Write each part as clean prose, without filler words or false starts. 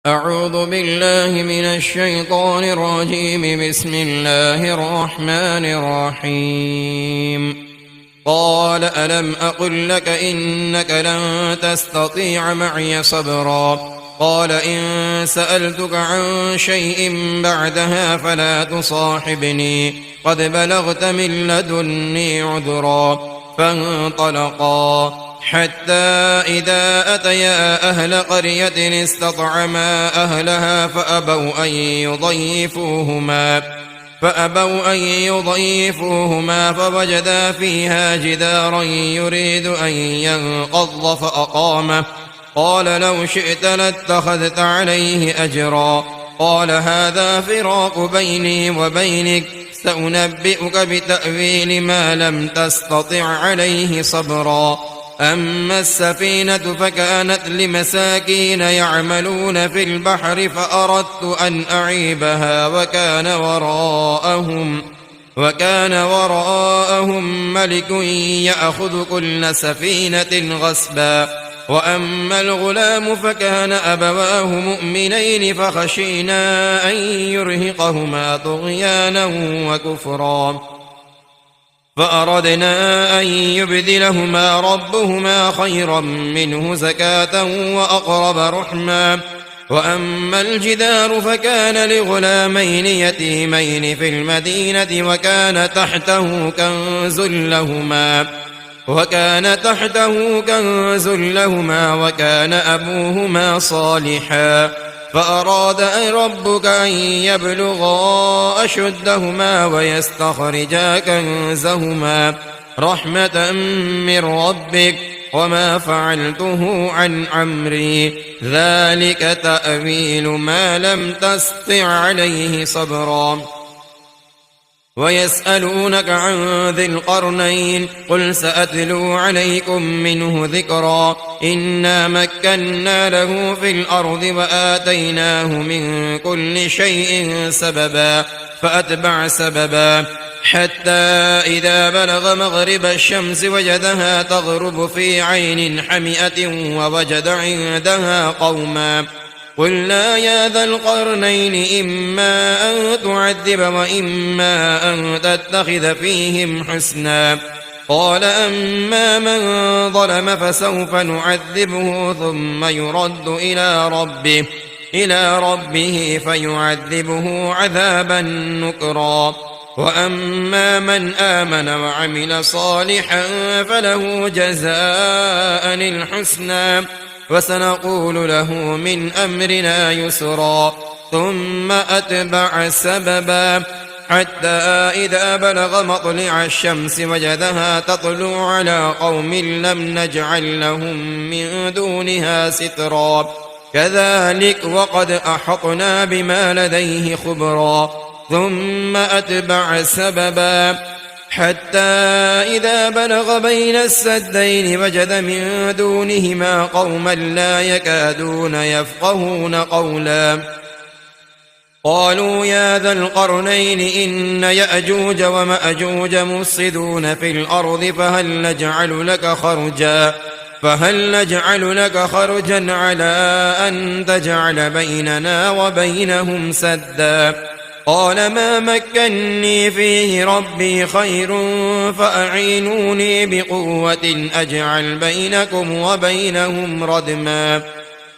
أعوذ بالله من الشيطان الرجيم. بسم الله الرحمن الرحيم. قال ألم أقل لك إنك لن تستطيع معي صبرا. قال إن سألتك عن شيء بعدها فلا تصاحبني قد بلغت من لدني عذرا. فانطلقا حتى إذا أتيا أهل قرية استطعما أهلها فأبوا أن يضيفوهما فوجدا فيها جدارا يريد أن ينقض فأقامه. قال لو شئت لاتخذت عليه أجرا. قال هذا فراق بيني وبينك سأنبئك بتأويل ما لم تستطع عليه صبرا. أما السفينة فكانت لمساكين يعملون في البحر فأردت أن أعيبها وكان وراءهم ملك يأخذ كل سفينة غصبا. وأما الغلام فكان أبواه مؤمنين فخشينا أن يرهقهما طغيانا وكفرا فأردنا أن يبدلهما ربهما خيرا منه زكاة وأقرب رحما. وأما الجدار فكان لغلامين يتيمين في المدينة وكان تحته كنز لهما وكان أبوهما صالحا. فأراد ربك أن يبلغا أشدهما ويستخرجا كنزهما رحمة من ربك وما فعلته عن أمري ذلك تأويل ما لم تستطع عليه صبرا. ويسألونك عن ذي القرنين قل سأتلو عليكم منه ذكرا. إنا مكنا له في الأرض وآتيناه من كل شيء سببا فأتبع سببا حتى إذا بلغ مغرب الشمس وجدها تغرب في عين حمئة ووجد عندها قوما. قلنا يا ذا القرنين إما أن تعذب وإما أن تتخذ فيهم حسنا. قال أما من ظلم فسوف نعذبه ثم يرد إلى ربه فيعذبه عذابا نكرا. وأما من آمن وعمل صالحا فله جزاء الحسنى وسنقول له من أمرنا يسرا. ثم أتبع سببا حتى إذا بلغ مطلع الشمس وجدها تطلع على قوم لم نجعل لهم من دونها سترا. كذلك وقد أحطنا بما لديه خبرا. ثم أتبع سببا حتى إذا بلغ بين السدين وجد من دونهما قوما لا يكادون يفقهون قولا. قالوا يا ذا القرنين إن يأجوج ومأجوج مفسدون في الأرض فهل نجعل لك خرجا على أن تجعل بيننا وبينهم سدا. قال ما مكني فيه ربي خير فأعينوني بقوة أجعل بينكم وبينهم ردما.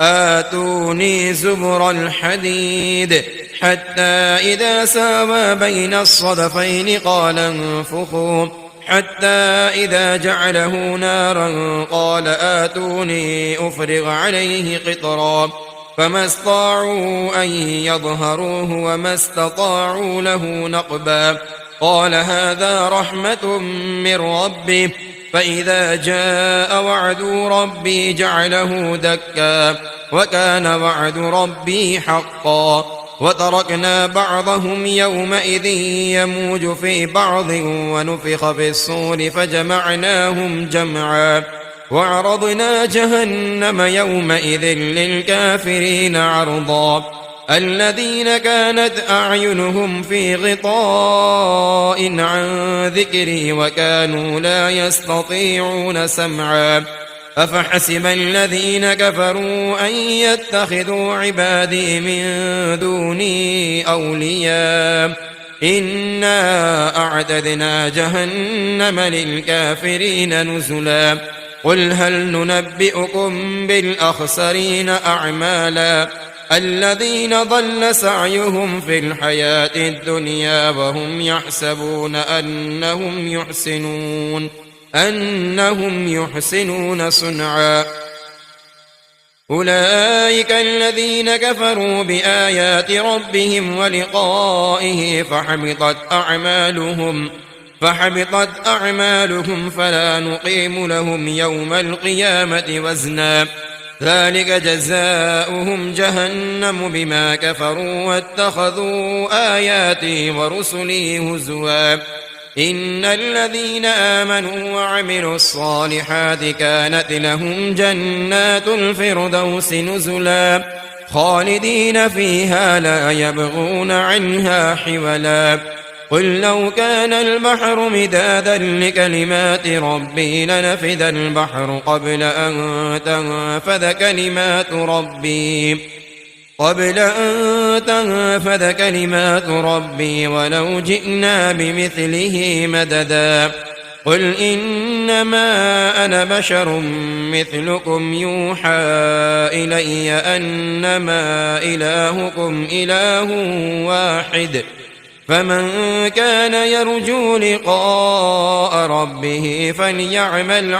آتوني زبر الحديد حتى إذا ساوى بين الصدفين قال انفخوا حتى إذا جعله نارا قال آتوني أفرغ عليه قطرا. فما استطاعوا أن يظهروه وما استطاعوا له نقبا. قال هذا رحمة من ربي فإذا جاء وعد ربي جعله دكا وكان وعد ربي حقا. وتركنا بعضهم يومئذ يموج في بعض ونفخ في الصور فجمعناهم جمعا. وعرضنا جهنم يومئذ للكافرين عرضا. الذين كانت أعينهم في غطاء عن ذكري وكانوا لا يستطيعون سمعا. أفحسب الذين كفروا أن يتخذوا عبادي من دوني أولياء إنا أعتدنا جهنم للكافرين نزلا قل هل ننبئكم بالأخسرين أعمالا الذين ضل سعيهم في الحياة الدنيا وهم يحسبون أنهم يحسنون صنعا أولئك الذين كفروا بآيات ربهم ولقائه فحبطت أعمالهم فلا نقيم لهم يوم القيامة وزنا ذلك جزاؤهم جهنم بما كفروا واتخذوا آياتي ورسلي هزوا إن الذين آمنوا وعملوا الصالحات كانت لهم جنات الفردوس نزلا خالدين فيها لا يبغون عنها حولا قل لو كان البحر مدادا لكلمات ربي لنفد البحر قبل أن تنفد كلمات ربي ولو جئنا بمثله مددا قل إنما أنا بشر مثلكم يوحى إلي أنما إلهكم إله واحد فمن كان يرجو لقاء ربه فليعمل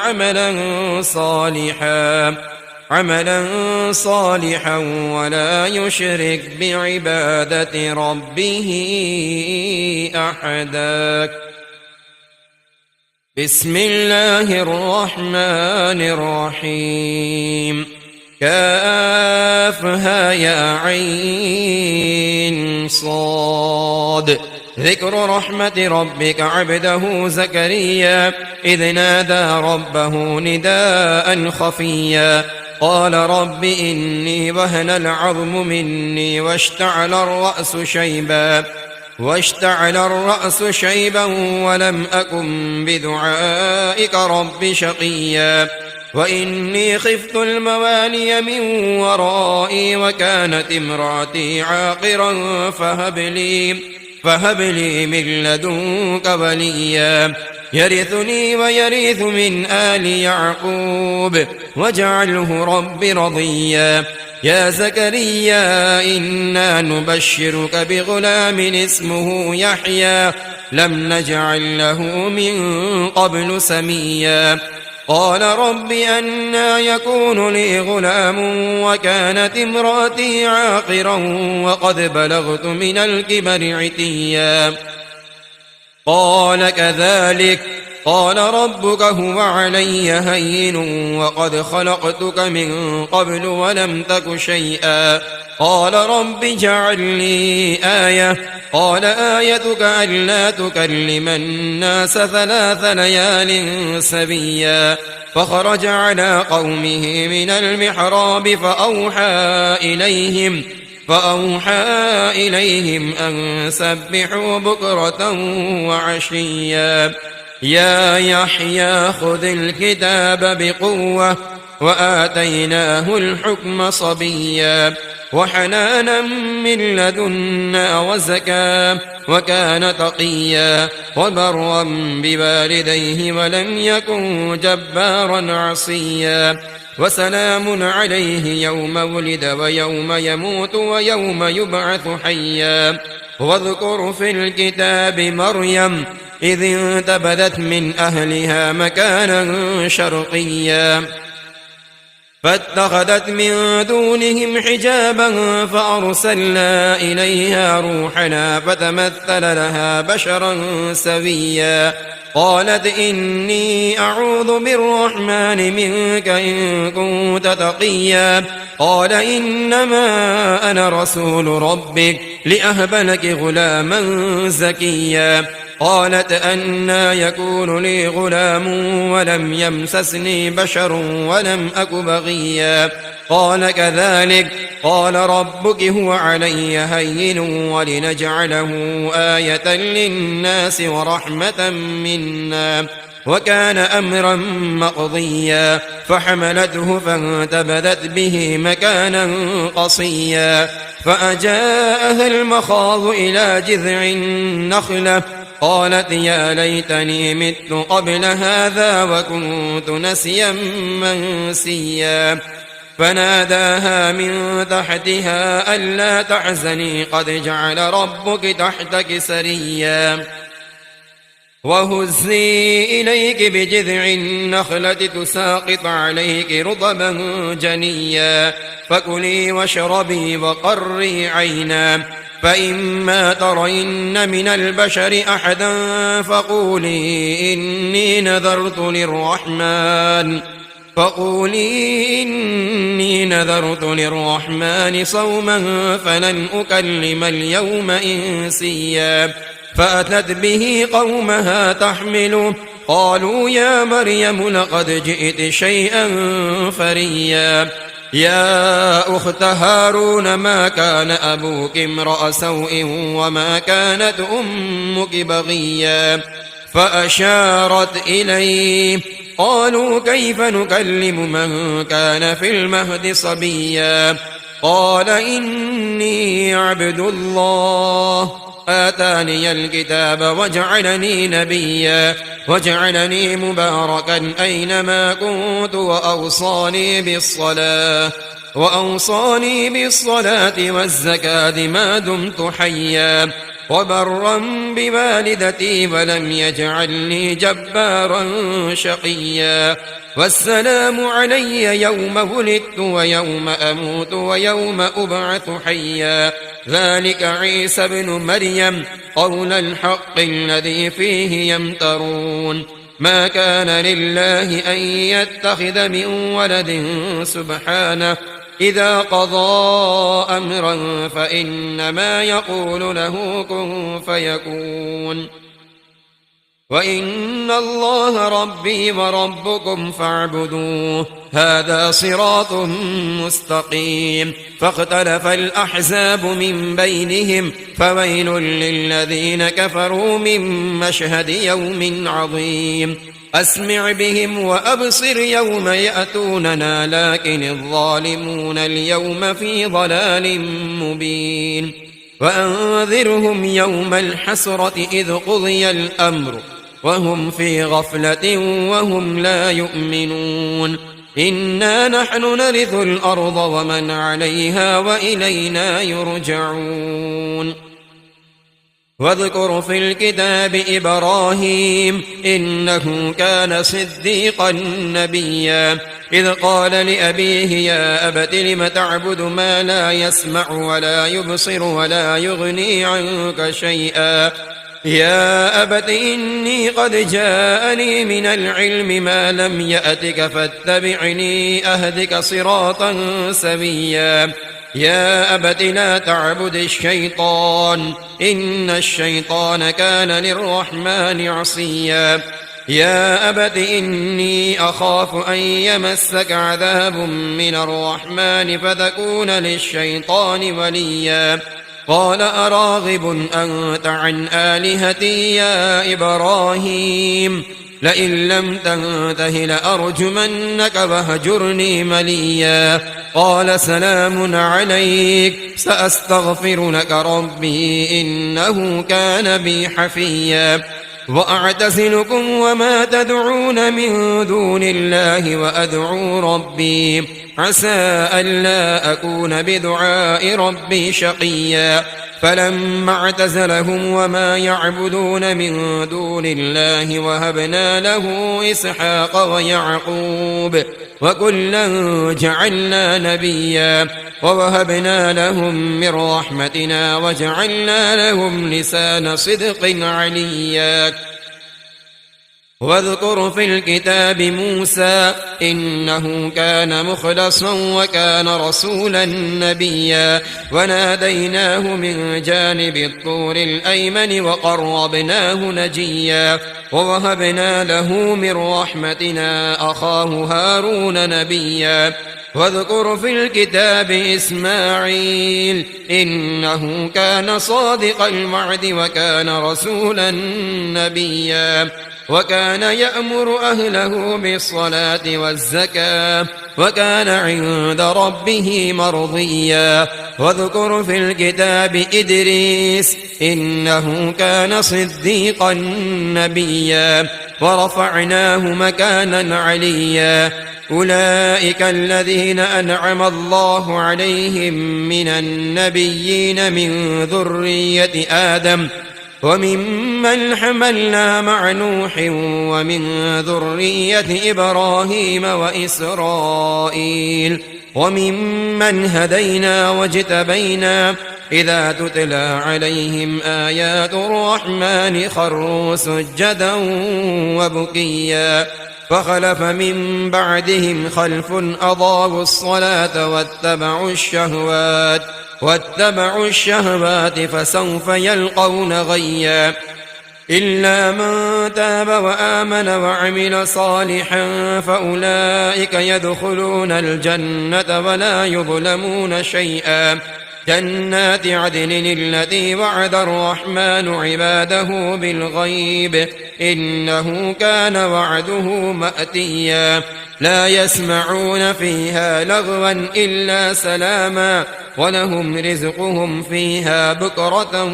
عملا صالحا ولا يشرك بعبادة ربه أحدا بسم الله الرحمن الرحيم كافها يا عين صاد ذكر رحمة ربك عبده زكريا إذ نادى ربه نداء خفيا قال رب إني وهن العظم مني واشتعل الرأس شيبا ولم أكن بدعائك رب شقيا وإني خفت الموالي من ورائي وكانت امرأتي عاقرا فهب لي من لدنك وليا يرثني ويرث من آل يعقوب واجعله رب رضيا يا زكريا إنا نبشرك بغلام اسمه يحيى لم نجعل له من قبل سميا قال رب أنى يكون لي غلام وكانت امرأتي عاقرا وقد بلغت من الكبر عتيا قال كذلك قال ربك هو علي هين وقد خلقتك من قبل ولم تك شيئا قال رب اجعل لي آية قال آيتك ألا تكلم الناس 3 ليال سبيا فخرج على قومه من المحراب فأوحى إليهم أن سبحوا بكرة وعشيا يا يحيى خذ الكتاب بقوة وآتيناه الحكم صبيا وحنانا من لدنا وزكاة وكان تقيا وبرا بوالديه ولم يكن جبارا عصيا وسلام عليه يوم ولد ويوم يموت ويوم يبعث حيا واذكر في الكتاب مريم إذ انتبذت من أهلها مكانا شرقيا فاتخذت من دونهم حجابا فأرسلنا إليها روحنا فتمثل لها بشرا سويا قالت إني أعوذ بالرحمن منك إن كنت تقيا قال إنما أنا رسول ربك لأهب لك غلاما زكيا قالت أنى يكون لي غلام ولم يمسسني بشر ولم أك بغيا قال كذلك قال ربك هو علي هين ولنجعله آية للناس ورحمة منا وكان أمرا مقضيا فحملته فانتبذت به مكانا قصيا فأجاءها المخاض إلى جذع النخلة قالت يا ليتني مت قبل هذا وكنت نسيا منسيا فناداها من تحتها ألا تحزني قد جعل ربك تحتك سريا وهزي إليك بجذع النخلة تساقط عليك رطبا جنيا فكلي واشربي وقري عينا فإما ترين من البشر أحدا فقولي إني نذرت للرحمن صوما فلن أكلم اليوم إنسيا فأتت به قومها تحمله قالوا يا مريم لقد جئت شيئا فريا يا أخت هارون ما كان أبوك امرأ سوء وما كانت أمك بغيا فأشارت إليه قالوا كيف نكلم من كان في المهد صبيا قال إني عبد الله آتاني الكتاب وجعلني نبيا وجعلني مباركا أينما كنت وأوصاني بالصلاة والزكاة ما دمت حيا وبرا بوالدتي ولم يجعلني جبارا شقيا والسلام علي يوم ولدت ويوم أموت ويوم أبعث حيا ذلك عيسى ابن مريم قول الحق الذي فيه يمترون ما كان لله أن يتخذ من ولد سبحانه إذا قضى أمرا فإنما يقول له كن فيكون وإن الله ربي وربكم فاعبدوه هذا صراط مستقيم فاختلف الأحزاب من بينهم فويل للذين كفروا من مشهد يوم عظيم أسمع بهم وأبصر يوم يأتوننا لكن الظالمون اليوم في ضلال مبين وأنذرهم يوم الحسرة إذ قضي الأمر وهم في غفلة وهم لا يؤمنون إنا نحن نرث الأرض ومن عليها وإلينا يرجعون واذكر في الكتاب إبراهيم إنه كان صديقا نبيا إذ قال لأبيه يا أبت لم تعبد ما لا يسمع ولا يبصر ولا يغني عنك شيئا يا أبت إني قد جاءني من العلم ما لم يأتك فاتبعني أهدك صراطا سويا يا أبت لا تعبد الشيطان إن الشيطان كان للرحمن عصيا يا أبت إني أخاف أن يمسك عذاب من الرحمن فتكون للشيطان وليا قال أراغب أنت عن آلهتي يا إبراهيم لئن لم تنته لأرجمنك وهجرني مليا قال سلام عليك سأستغفر لك ربي إنه كان بي حفيا وأعتزلكم وما تدعون من دون الله وأدعو ربي عسى ألا أكون بدعاء ربي شقيا فلما اعتزلهم وما يعبدون من دون الله وهبنا له إسحاق ويعقوب وكلا جعلنا نبيا ووهبنا لهم من رحمتنا وجعلنا لهم لسان صدق عليا واذكر في الكتاب موسى إنه كان مخلصا وكان رسولا نبيا وناديناه من جانب الطور الأيمن وقربناه نجيا ووهبنا له من رحمتنا أخاه هارون نبيا واذكر في الكتاب إسماعيل إنه كان صادق الوعد وكان رسولا نبيا وكان يأمر أهله بالصلاة والزكاة وكان عند ربه مرضيا واذكر في الكتاب إدريس إنه كان صديقا نبيا ورفعناه مكانا عليا أولئك الذين أنعم الله عليهم من النبيين من ذرية آدم وممن حملنا مع نوح ومن ذرية إبراهيم وإسرائيل وممن هدينا واجتبينا إذا تتلى عليهم آيات الرحمن خروا سجدا وبكيا فخلف من بعدهم خلف أضاعوا الصلاة واتبعوا الشهوات فسوف يلقون غيا إلا من تاب وآمن وعمل صالحا فأولئك يدخلون الجنة ولا يظلمون شيئا جنات عدن التي وعد الرحمن عباده بالغيب إنه كان وعده مأتيا لا يسمعون فيها لغوا إلا سلاما ولهم رزقهم فيها بكرة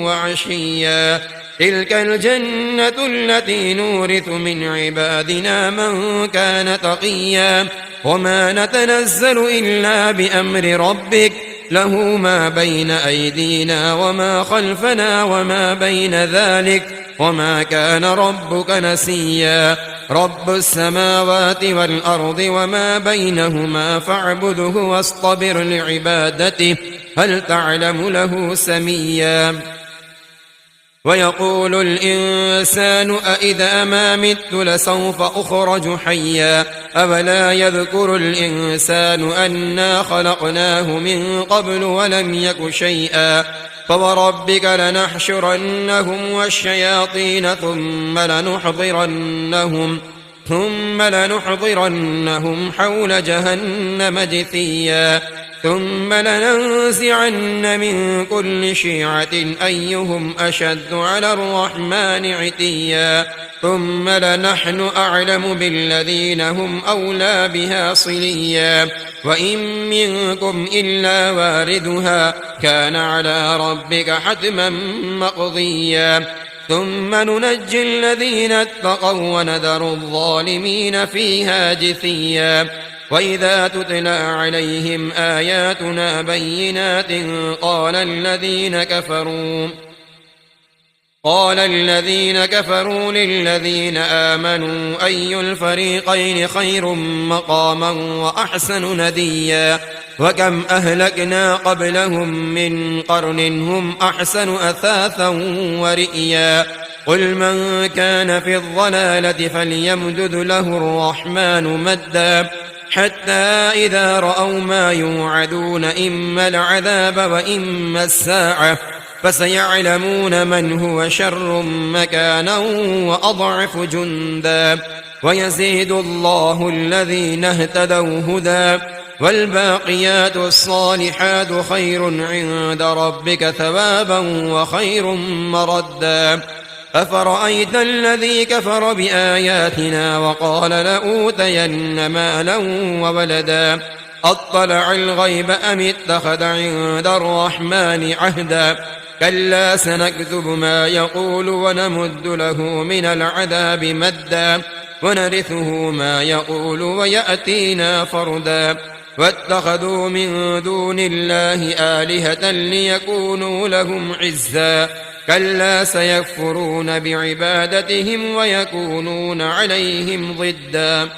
وعشيا تلك الجنة التي نورث من عبادنا من كان تقيا وما نتنزل إلا بأمر ربك له ما بين أيدينا وما خلفنا وما بين ذلك وما كان ربك نسيا رب السماوات والأرض وما بينهما فاعبده واصطبر لعبادته هل تعلم له سميا ويقول الإنسان أإذا ما مت لسوف أخرج حيا أولا يذكر الإنسان أنا خلقناه من قبل ولم يك شيئا فوربك لنحشرنهم والشياطين ثم لنحضرنهم حول جهنم جثيا ثم لننزعن من كل شيعة أيهم أشد على الرحمن عتيا ثم لنحن أعلم بالذين هم أولى بها صليا وإن منكم إلا واردها كان على ربك حتما مقضيا ثم ننجي الذين اتقوا ونذر الظالمين فيها جثيا وإذا تتلى عليهم آياتنا بينات قال الذين كفروا للذين آمنوا أي الفريقين خير مقاما وأحسن نديا وكم أهلكنا قبلهم من قرن هم أحسن أثاثا ورئيا قل من كان في الضلالة فليمدد له الرحمن مدا حتى إذا رأوا ما يوعدون إما العذاب وإما الساعة فسيعلمون من هو شر مكانا وأضعف جندا ويزيد الله الذين اهتدوا هدى والباقيات الصالحات خير عند ربك ثوابا وخير مردا أفرأيت الذي كفر بآياتنا وقال لأوتين مالا وولدا أطلع الغيب أم اتخذ عند الرحمن عهدا كلا سنكتب ما يقول ونمد له من العذاب مدا ونرثه ما يقول ويأتينا فردا واتخذوا من دون الله آلهة ليكونوا لهم عزا كلا سيكفرون بعبادتهم ويكونون عليهم ضدا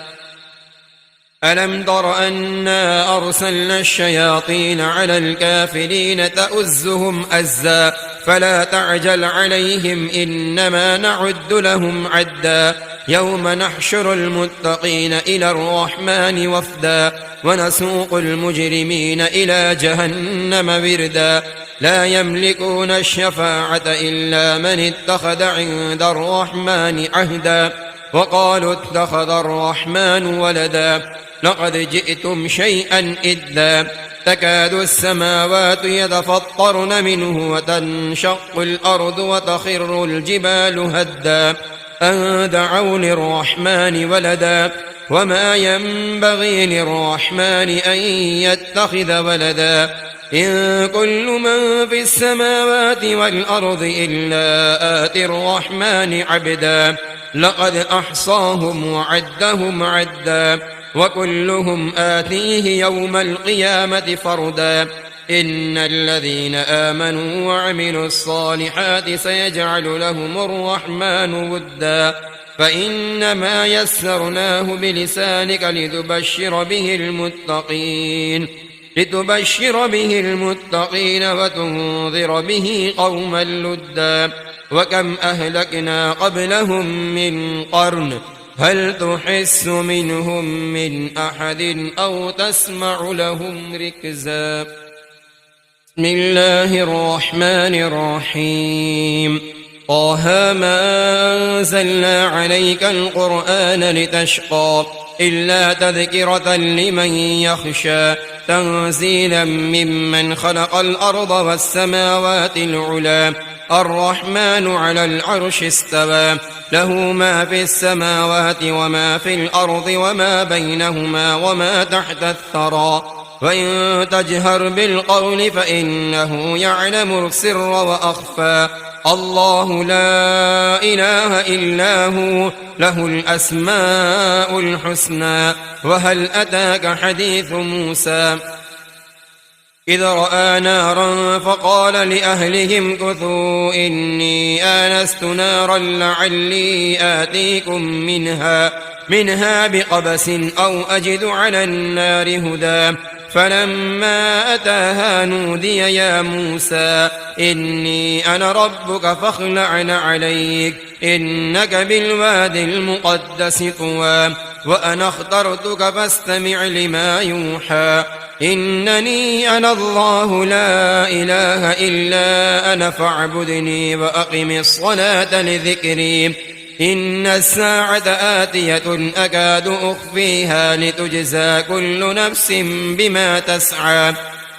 ألم تر أنا أرسلنا الشياطين على الكافرين تؤزهم أزا فلا تعجل عليهم إنما نعد لهم عدا يوم نحشر المتقين إلى الرحمن وفدا ونسوق المجرمين إلى جهنم وردا لا يملكون الشفاعة إلا من اتخذ عند الرحمن عهدا وقالوا اتخذ الرحمن ولدا لقد جئتم شيئا إدا تكاد السماوات يتفطرن منه وتنشق الأرض وتخر الجبال هدا أن دعوا للرحمن ولدا وما ينبغي للرحمن أن يتخذ ولدا إن كل من في السماوات والأرض إلا آتي الرحمن عبدا لقد أحصاهم وعدهم عدا وكلهم آتيه يوم القيامة فردا إن الذين آمنوا وعملوا الصالحات سيجعل لهم الرحمن ودا فإنما يسرناه بلسانك لتبشر به المتقين وتنذر به قوما لدا وكم أهلكنا قبلهم من قرن هل تحس منهم من أحد أو تسمع لهم ركزا بسم الله الرحمن الرحيم طه ما أنزلنا عليك القرآن لتشقى إلا تذكرة لمن يخشى تنزيلا ممن خلق الأرض والسماوات العلى الرحمن على العرش استوى له ما في السماوات وما في الأرض وما بينهما وما تحت الثرى وإن تجهر بالقول فإنه يعلم السر وأخفى الله لا إله إلا هو له الأسماء الحسنى وهل أتاك حديث موسى إذ رأى نارا فقال لأهلهم كثوا إني آنست نارا لعلي آتيكم منها بقبس أو أجد على النار هدى فلما أتاها نودي يا موسى إني أنا ربك فاخلع عليك إنك بالوادي المقدس طوى وأنا اخترتك فاستمع لما يوحى إنني أنا الله لا إله إلا أنا فاعبدني وأقم الصلاة لذكري إن الساعة آتية أكاد أخفيها لتجزى كل نفس بما تسعى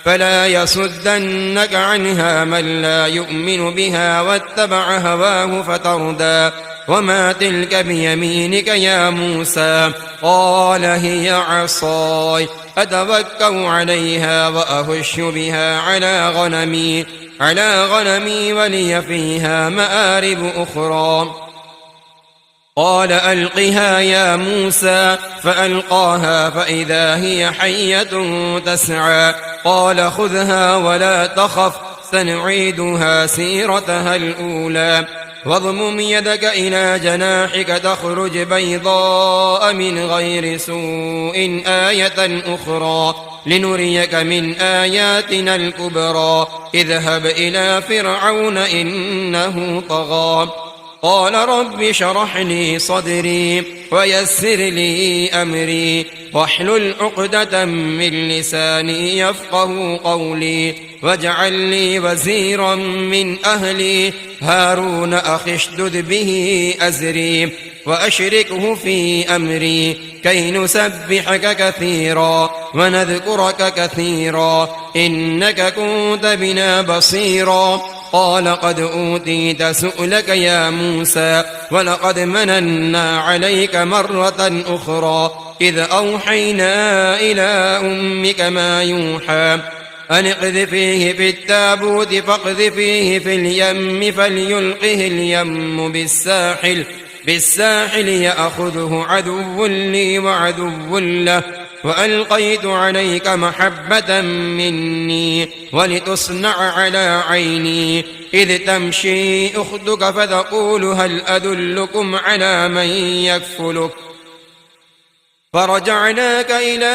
فلا يصدنك عنها من لا يؤمن بها واتبع هواه فتردى وما تلك بيمينك يا موسى قال هي عصاي أتوكأ عليها وأهش بها على غنمي ولي فيها مآرب أخرى قال ألقها يا موسى فألقاها فإذا هي حية تسعى قال خذها ولا تخف سنعيدها سيرتها الأولى واضمم يدك إلى جناحك تخرج بيضاء من غير سوء آية أخرى لنريك من آياتنا الكبرى اذهب إلى فرعون إنه طغى قال رب اشرح لي صدري ويسر لي أمري واحلل عقدة من لساني يفقه قولي واجعل لي وزيرا من أهلي هارون أخي اشدد به أزري وأشركه في أمري كي نسبحك كثيرا ونذكرك كثيرا إنك كنت بنا بصيرا قال قد أوتيت سؤلك يا موسى ولقد مننا عليك مرة أخرى إذ أوحينا إلى أمك ما يوحى أن اقذفيه في التابوت فاقذفيه في اليم فليلقه اليم بالساحل يأخذه عدو لي وعدو له وألقيت عليك محبة مني ولتصنع على عيني إذ تمشي أختك فتقول هل أدلكم على من يكفلك فرجعناك إلى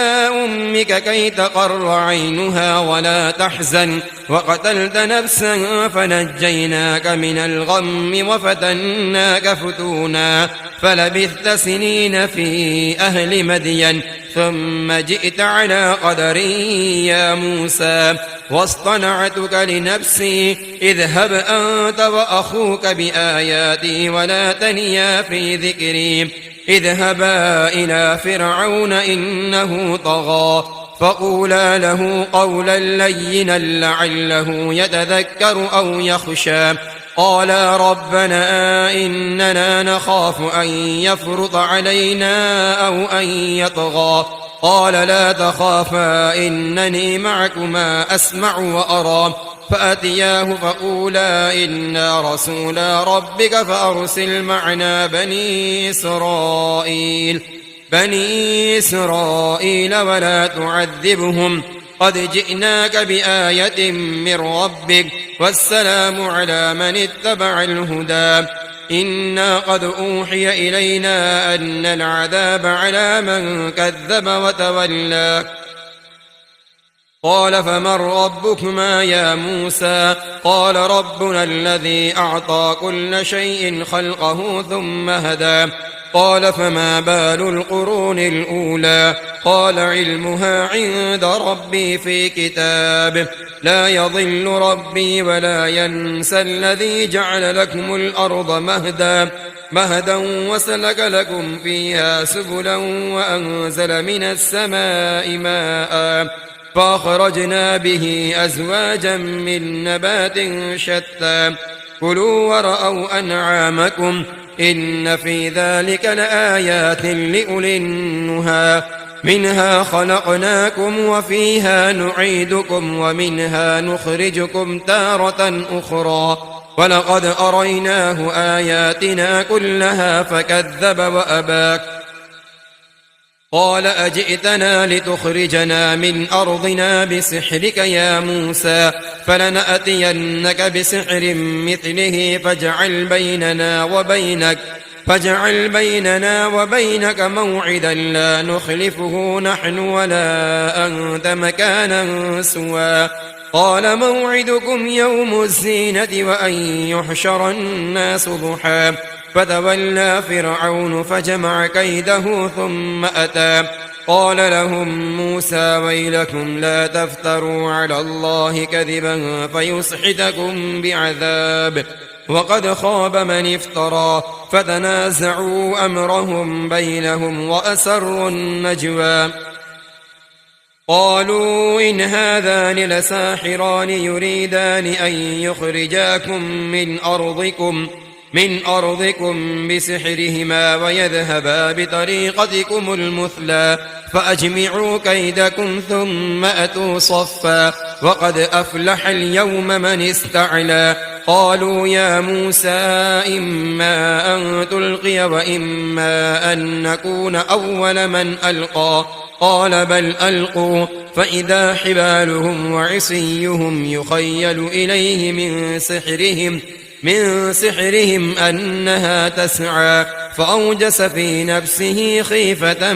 أمك كي تقر عينها ولا تحزن وقتلت نفسا فنجيناك من الغم وفتناك فتونا فلبثت سنين في أهل مدين ثم جئت على قدري يا موسى واصطنعتك لنفسي اذهب أنت وأخوك بآياتي ولا تنيا في ذكري اذهبا إلى فرعون إنه طغى فقولا له قولا لينا لعله يتذكر أو يخشى قالا ربنا إننا نخاف أن يفرط علينا أو أن يطغى قال لا تخافا إنني معكما أسمع وأرى فأتياه فقولا إنا رسولا ربك فأرسل معنا بني إسرائيل ولا تعذبهم قد جئناك بآية من ربك والسلام على من اتبع الهدى إنا قد أوحي إلينا أن العذاب على من كذب وتولى قال فمن ربكما يا موسى قال ربنا الذي أعطى كل شيء خلقه ثم هدى قال فما بال القرون الأولى قال علمها عند ربي في كتاب لا يضل ربي ولا ينسى الذي جعل لكم الأرض مهدا وسلك لكم فيها سبلا وأنزل من السماء ماء فأخرجنا به أزواجا من نبات شتى كلوا ورأوا أنعامكم إن في ذلك لآيات لأولي النهى منها خلقناكم وفيها نعيدكم ومنها نخرجكم تارة أخرى ولقد أريناه آياتنا كلها فكذب وأبى قال أجئتنا لتخرجنا من أرضنا بسحرك يا موسى فلنأتينك بسحر مثله فاجعل بيننا وبينك موعدا لا نخلفه نحن ولا أنت مكانا سوى قال موعدكم يوم الزينة وأن يحشر الناس ضحى فتولى فرعون فجمع كيده ثم أتى قال لهم موسى ويلكم لا تفتروا على الله كذبا فيسحتكم بعذاب وقد خاب من افترى فتنازعوا أمرهم بينهم وأسروا النجوى قالوا إن هذان لساحران يريدان أن يخرجاكم من أرضكم بسحرهما ويذهبا بطريقتكم المثلى فأجمعوا كيدكم ثم أتوا صفا وقد أفلح اليوم من استعلى قالوا يا موسى إما أن تلقي وإما أن نكون أول من ألقى قال بل ألقوا فإذا حبالهم وعصيهم يخيل إليه من سحرهم أنها تسعى فأوجس في نفسه خيفة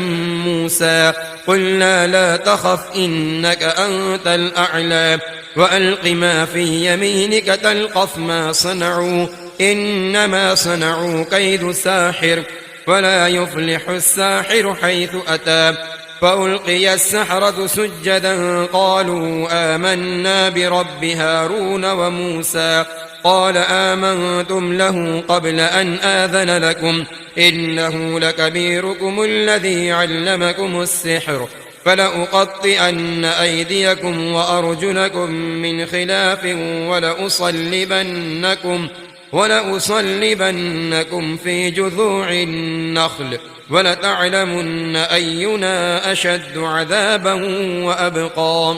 موسى قلنا لا تخف إنك أنت الأعلى وألق ما في يمينك تلقف ما صنعوا إنما صنعوا كيد ساحر ولا يفلح الساحر حيث أتى فألقي السحرة سجدا قالوا آمنا برب هارون وموسى قال آمنتم له قبل أن آذن لكم إنه لكبيركم الذي علمكم السحر فلأقطئن أيديكم وأرجلكم من خلاف ولأصلبنكم في جذوع النخل ولتعلمن أينا أشد عذابا وأبقى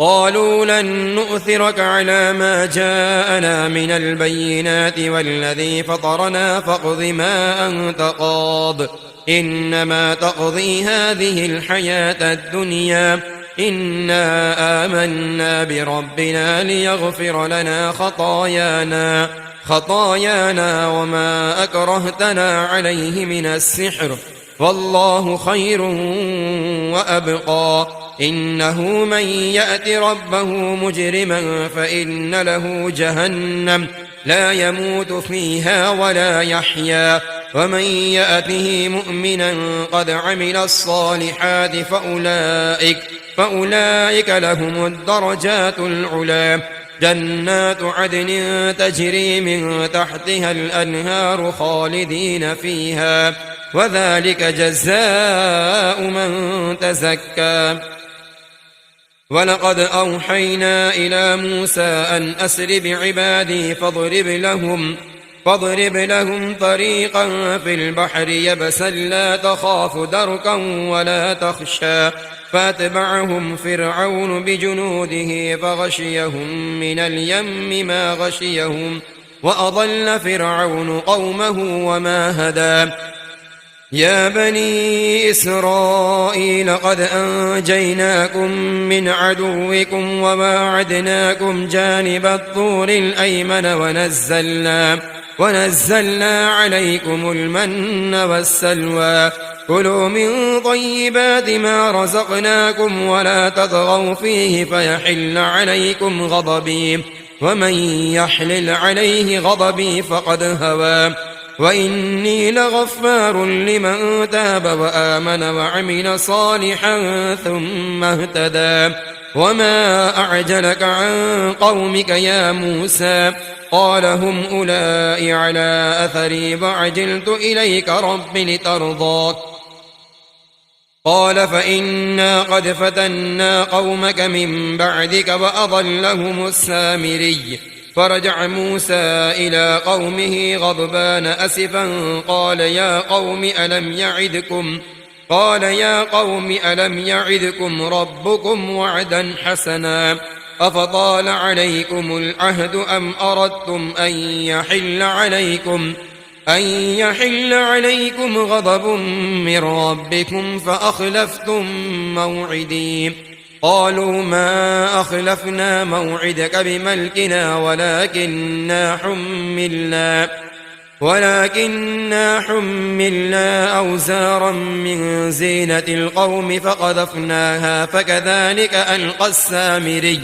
قالوا لن نؤثرك على ما جاءنا من البينات والذي فطرنا فاقض ما أنت قاض إنما تقضي هذه الحياة الدنيا إنا آمنا بربنا ليغفر لنا خطايانا وما أكرهتنا عليه من السحر والله خير وأبقى إنه من يأت ربه مجرما فإن له جهنم لا يموت فيها ولا يحيا ومن يأته مؤمنا قد عمل الصالحات فأولئك لهم الدرجات العلى جنات عدن تجري من تحتها الأنهار خالدين فيها وذلك جزاء من تزكى ولقد أوحينا إلى موسى أن أسر بعبادي فاضرب لهم طريقا في البحر يبسا لا تخاف دركا ولا تخشى فاتبعهم فرعون بجنوده فغشيهم من اليم ما غشيهم وأضل فرعون قومه وما هدى يا بني إسرائيل قد أنجيناكم من عدوكم وواعدناكم جانب الطور الأيمن ونزلنا عليكم المن والسلوى كلوا من طيبات ما رزقناكم ولا تطغوا فيه فيحل عليكم غضبي ومن يحلل عليه غضبي فقد هوى وإني لغفار لمن تاب وآمن وعمل صالحا ثم اهتدى وما أعجلك عن قومك يا موسى قال هم أولئك على أثري وعجلت إليك رب لترضى قال فإنا قد فتنا قومك من بعدك وأضلهم السامري فرجع موسى إلى قومه غضبان أسفا قال يا قوم ألم يعدكم ربكم وعدا حسنا أفطال عليكم العهد أم أردتم أن يحل عليكم غضب من ربكم فأخلفتم موعدي قالوا ما أخلفنا موعدك بملكنا ولكننا حملنا أوزارا من زينة القوم فقذفناها فكذلك ألقى السامري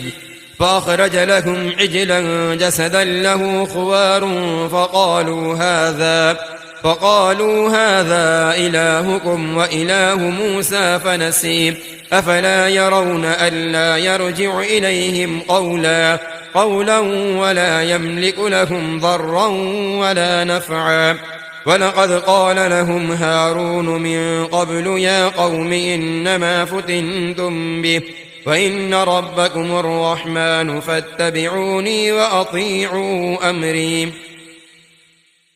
فأخرج لهم عجلا جسدا له خوار فقالوا هذا إلهكم وإله موسى فنسي أفلا يرون ألا يرجع إليهم قولا ولا يملك لهم ضرا ولا نفعا ولقد قال لهم هارون من قبل يا قوم إنما فتنتم به وإن ربكم الرحمن فاتبعوني وأطيعوا أمري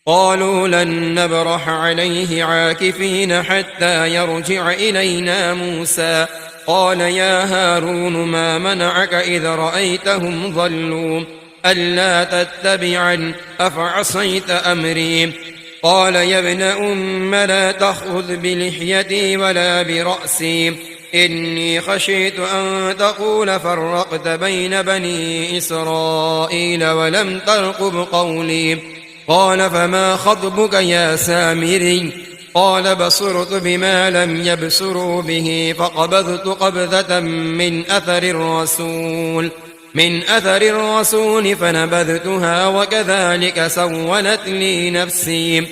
قالوا لن نبرح عليه عاكفين حتى يرجع إلينا موسى قال يا هارون ما منعك إذ رأيتهم ضلوا ألا تتبعن أفعصيت أمري قال يا ابن أم لا تأخذ بلحيتي ولا برأسي إني خشيت أن تقول فرقت بين بني إسرائيل ولم ترقب قولي قال فما خطبك يا سامري قال بصرت بما لم يبصروا به فقبضت قبضة من أثر الرسول فنبذتها وكذلك سولت لي نفسي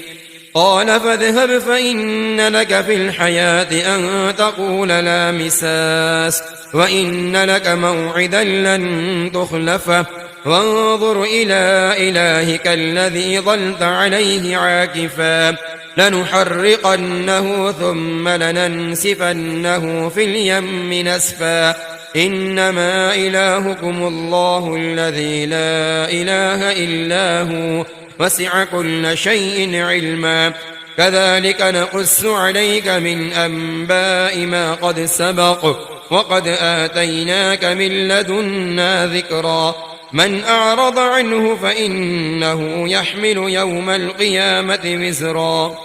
قال فاذهب فإن لك في الحياة أن تقول لا مساس وإن لك موعدا لن تخلفه وانظر إلى إلهك الذي ظلت عليه عاكفا لنحرقنه ثم لننسفنه في اليم نسفا إنما إلهكم الله الذي لا إله إلا هو وسع كل شيء علما كذلك نقص عليك من أنباء ما قد سبق وقد آتيناك من لدنا ذكرا من أعرض عنه فإنه يحمل يوم القيامة وزرا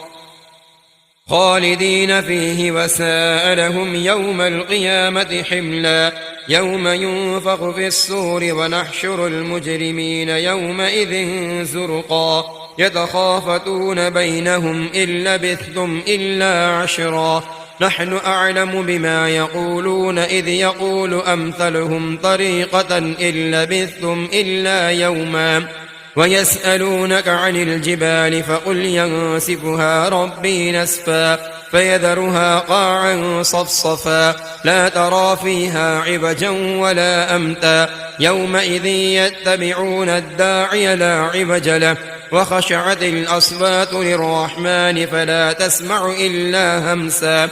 خالدين فيه وساء لهم يوم القيامة حملا يوم ينفخ في الصور ونحشر المجرمين يومئذ زرقا يتخافتون بينهم إن لبثتم إلا عشرا نحن أعلم بما يقولون إذ يقول أمثلهم طريقة إن لبثتم إلا يوما ويسألونك عن الجبال فقل ينسفها ربي نسفا فيذرها قاعا صفصفا لا ترى فيها عوجا ولا أمتا يومئذ يتبعون الداعي لا عوج له وخشعت الأصوات للرحمن فلا تسمع إلا همسا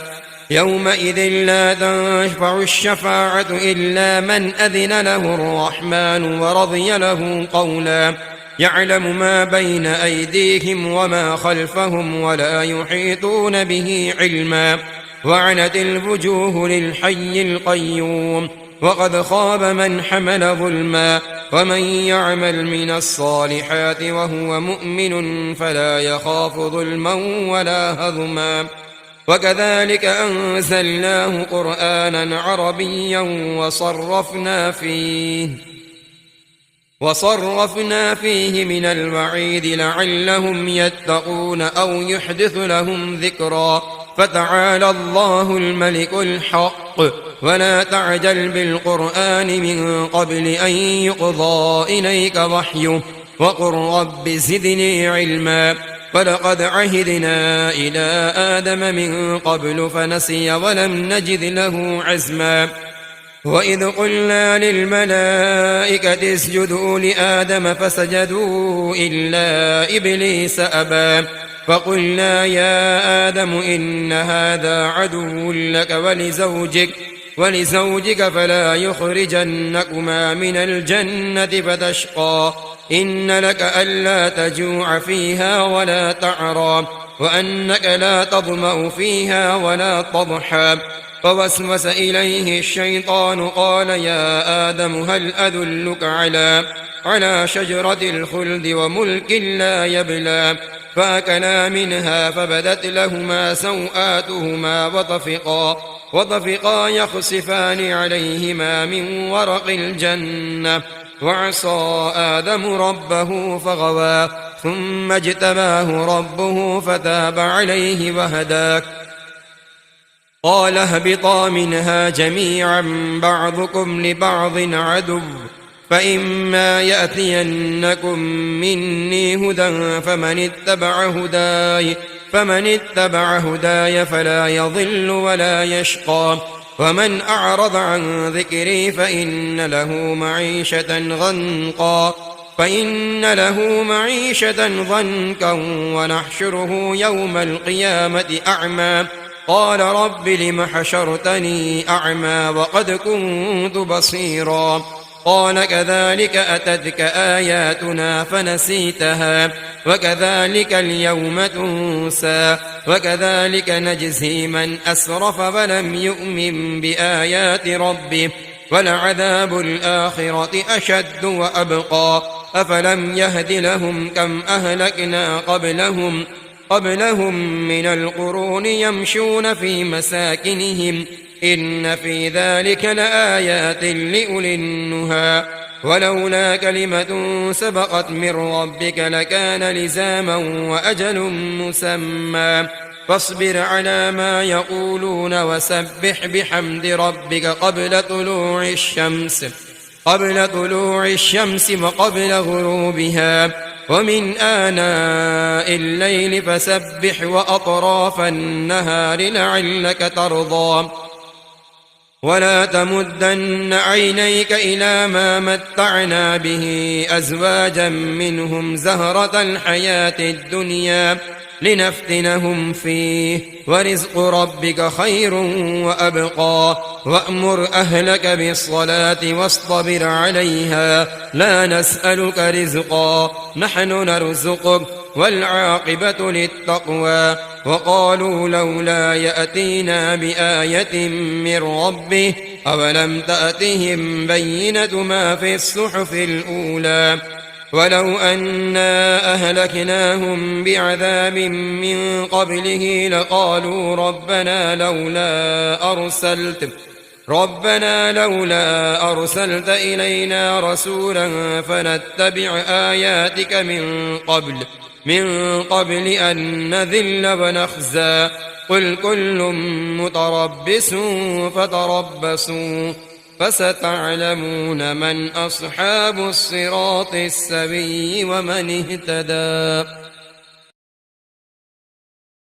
يومئذ لا تنفع الشفاعة إلا من أذن له الرحمن ورضي له قولا يعلم ما بين أيديهم وما خلفهم ولا يحيطون به علما وعنت الوجوه للحي القيوم وقد خاب من حمل ظلما ومن يعمل من الصالحات وهو مؤمن فلا يخاف ظلما ولا هضما وكذلك أنزلناه قرآنا عربيا وصرفنا فيه من الوعيد لعلهم يتقون أو يحدث لهم ذكرا فتعالى الله الملك الحق ولا تعجل بالقرآن من قبل أن يقضى إليك وحيه وقل رب زدني علما ولقد عهدنا إلى آدم من قبل فنسي ولم نجد له عزما وإذ قلنا للملائكة اسجدوا لآدم فسجدوا إلا إبليس أبى فقلنا يا آدم إن هذا عدو لك ولزوجك فلا يخرجنكما من الجنة فتشقى إن لك ألا تجوع فيها ولا تعرى وأنك لا تظمأ فيها ولا تضحى فوسوس إليه الشيطان قال يا آدم هل أدلك على شجرة الخلد وملك لا يبلى فأكلا منها فبدت لهما سوآتهما وطفقا يخصفان عليهما من ورق الجنة وعصى آدم ربه فغوى ثم اجتباه ربه فتاب عليه وهدى قال اهبطا منها جميعا بعضكم لبعض عدو فإما يأتينكم مني هدى فمن اتبع هداي فلا يضل ولا يشقى ومن أعرض عن ذكري فإن له معيشة ضنكا ونحشره يوم القيامة أعمى قال رب لم حشرتني أعمى وقد كنت بصيرا قال كذلك أتتك آياتنا فنسيتها وكذلك اليوم تنسى وكذلك نجزي من أسرف ولم يؤمن بآيات ربه ولعذاب الآخرة أشد وأبقى أفلم يهد لهم كم أهلكنا قبلهم من القرون يمشون في مساكنهم إن في ذلك لآيات لأولي النهى ولولا كلمة سبقت من ربك لكان لزاما وأجل مسمى فاصبر على ما يقولون وسبح بحمد ربك قبل طلوع الشمس وقبل غروبها ومن آناء الليل فسبح وأطراف النهار لعلك ترضى ولا تمدن عينيك إلى ما متعنا به أزواجا منهم زهرة الحياة الدنيا لنفتنهم فيه ورزق ربك خير وأبقى وأمر أهلك بالصلاة واصطبر عليها لا نسألك رزقا نحن نرزقك والعاقبة للتقوى وقالوا لولا يأتينا بآية من ربه أولم تأتهم بينة ما في الصحف الأولى ولو أنا أهلكناهم بعذاب من قبله لقالوا ربنا لولا أرسلت إلينا رسولا فنتبع آياتك من قبل أن نذل ونخزى قل كل متربص فتربصوا فستعلمون من أصحاب الصراط السوي ومن اهتدى.